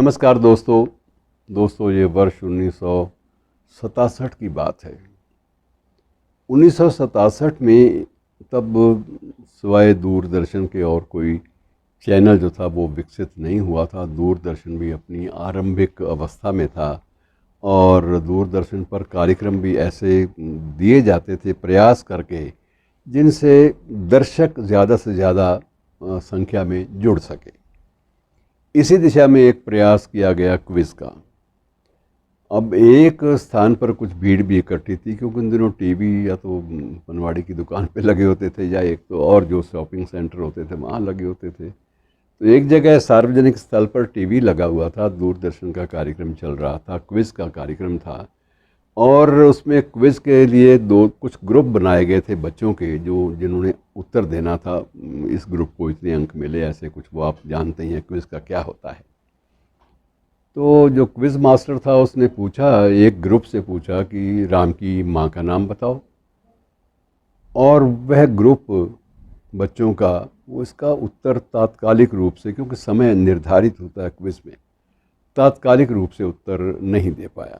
नमस्कार दोस्तों ये वर्ष 1967 की बात है। 1967 में तब सिवाय दूरदर्शन के और कोई चैनल जो था वो विकसित नहीं हुआ था। दूरदर्शन भी अपनी आरंभिक अवस्था में था और दूरदर्शन पर कार्यक्रम भी ऐसे दिए जाते थे प्रयास करके जिनसे दर्शक ज़्यादा से ज़्यादा संख्या में जुड़ सके। इसी दिशा में एक प्रयास किया गया क्विज़ का। अब एक स्थान पर कुछ भीड़ भी इकट्ठी थी क्योंकि उन दिनों टीवी या तो पनवाड़ी की दुकान पे लगे होते थे या एक तो और जो शॉपिंग सेंटर होते थे वहाँ लगे होते थे। तो एक जगह सार्वजनिक स्थल पर टीवी लगा हुआ था, दूरदर्शन का कार्यक्रम चल रहा था, क्विज़ का कार्यक्रम था और उसमें क्विज़ के लिए कुछ ग्रुप बनाए गए थे बच्चों के जिन्होंने उत्तर देना था। इस ग्रुप को इतने अंक मिले, ऐसे कुछ, वो आप जानते हैं क्विज़ का क्या होता है। तो जो क्विज़ मास्टर था उसने पूछा, एक ग्रुप से पूछा कि राम की माँ का नाम बताओ, और वह ग्रुप बच्चों का वो इसका उत्तर तात्कालिक रूप से, क्योंकि समय निर्धारित होता है क्विज़ में, तात्कालिक रूप से उत्तर नहीं दे पाया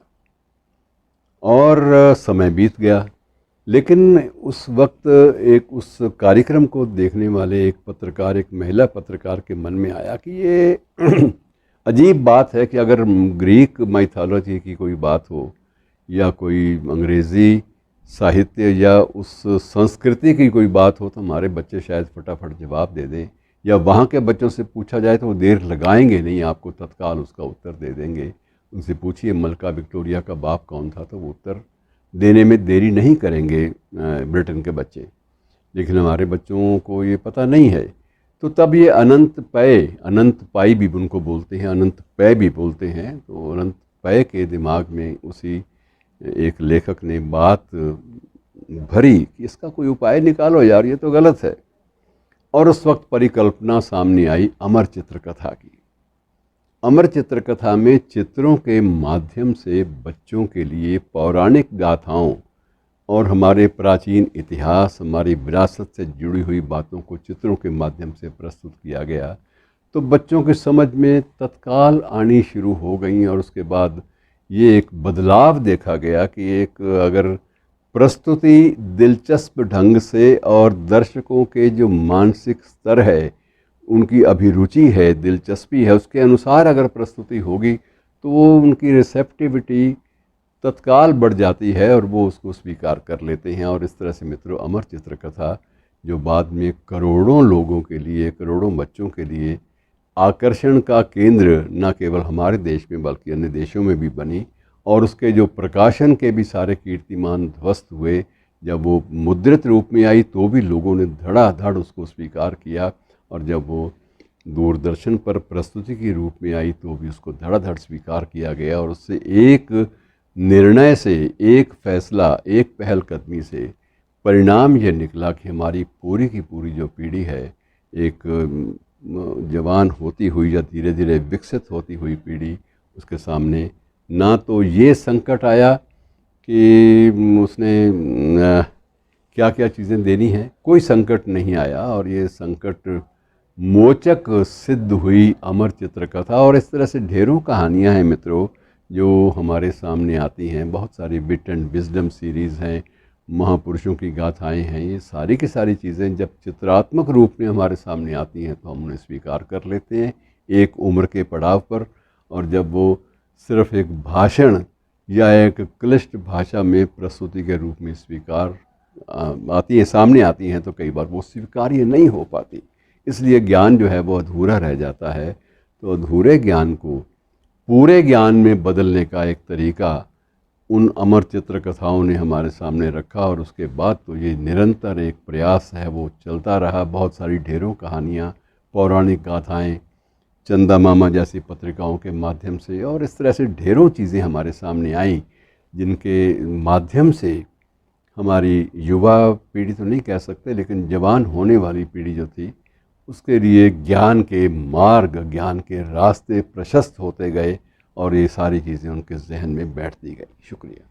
और समय बीत गया। लेकिन उस वक्त उस कार्यक्रम को देखने वाले एक पत्रकार, एक महिला पत्रकार के मन में आया कि ये अजीब बात है कि अगर ग्रीक माइथोलॉजी की कोई बात हो या कोई अंग्रेज़ी साहित्य या उस संस्कृति की कोई बात हो तो हमारे बच्चे शायद फटाफट जवाब दे दें, या वहाँ के बच्चों से पूछा जाए तो वो देर लगाएंगे नहीं, आपको तत्काल उसका उत्तर दे देंगे। उनसे पूछिए मलका विक्टोरिया का बाप कौन था, तो वो उत्तर देने में देरी नहीं करेंगे ब्रिटेन के बच्चे। लेकिन हमारे बच्चों को ये पता नहीं है। तो तब ये अनंत पाई भी उनको बोलते हैं, अनंत पय भी बोलते हैं। तो अनंत पय के दिमाग में उसी एक लेखक ने बात भरी कि इसका कोई उपाय निकालो यार, ये तो गलत है। और उस वक्त परिकल्पना सामने आई अमर चित्रकथा की। अमर चित्रकथा में चित्रों के माध्यम से बच्चों के लिए पौराणिक गाथाओं और हमारे प्राचीन इतिहास, हमारी विरासत से जुड़ी हुई बातों को चित्रों के माध्यम से प्रस्तुत किया गया। तो बच्चों की समझ में तत्काल आनी शुरू हो गई और उसके बाद ये एक बदलाव देखा गया कि एक अगर प्रस्तुति दिलचस्प ढंग से और दर्शकों के जो मानसिक स्तर है, उनकी अभिरुचि है, दिलचस्पी है, उसके अनुसार अगर प्रस्तुति होगी तो वो उनकी रिसेप्टिविटी तत्काल बढ़ जाती है और वो उसको स्वीकार कर लेते हैं। और इस तरह से मित्रों, अमर चित्रकथा जो बाद में करोड़ों लोगों के लिए, करोड़ों बच्चों के लिए आकर्षण का केंद्र न केवल हमारे देश में बल्कि अन्य देशों में भी बनी, और उसके जो प्रकाशन के भी सारे कीर्तिमान ध्वस्त हुए। जब वो मुद्रित रूप में आई तो भी लोगों ने धड़ाधड़ उसको स्वीकार किया, और जब वो दूरदर्शन पर प्रस्तुति के रूप में आई तो भी उसको धड़ाधड़ स्वीकार किया गया। और उससे एक निर्णय से, एक फैसला, एक पहलकदमी से परिणाम ये निकला कि हमारी पूरी की पूरी जो पीढ़ी है, एक जवान होती हुई या धीरे धीरे विकसित होती हुई पीढ़ी, उसके सामने ना तो ये संकट आया कि उसने क्या क्या चीज़ें देनी हैं, कोई संकट नहीं आया, और ये संकट मोचक सिद्ध हुई अमर चित्रकथा। और इस तरह से ढेरों कहानियाँ हैं मित्रों जो हमारे सामने आती हैं। बहुत सारी विट एंड विजडम सीरीज़ हैं, महापुरुषों की गाथाएं हैं। ये सारी की सारी चीज़ें जब चित्रात्मक रूप में हमारे सामने आती हैं तो हम उन्हें स्वीकार कर लेते हैं एक उम्र के पड़ाव पर। और जब वो सिर्फ़ एक भाषण या एक क्लिष्ट भाषा में प्रस्तुति के रूप में स्वीकार आती हैं, सामने आती हैं, तो कई बार वो स्वीकार्य नहीं हो पाती। इसलिए ज्ञान जो है वो अधूरा रह जाता है। तो अधूरे ज्ञान को पूरे ज्ञान में बदलने का एक तरीका उन अमर चित्रकथाओं ने हमारे सामने रखा, और उसके बाद तो ये निरंतर एक प्रयास है वो चलता रहा। बहुत सारी ढेरों कहानियाँ, पौराणिक गाथाएं, चंदा मामा जैसी पत्रिकाओं के माध्यम से, और इस तरह से ढेरों चीज़ें हमारे सामने आईं जिनके माध्यम से हमारी युवा पीढ़ी तो नहीं कह सकते, लेकिन जवान होने वाली पीढ़ी जो थी उसके लिए ज्ञान के मार्ग, ज्ञान के रास्ते प्रशस्त होते गए और ये सारी चीज़ें उनके जहन में बैठती गई। शुक्रिया।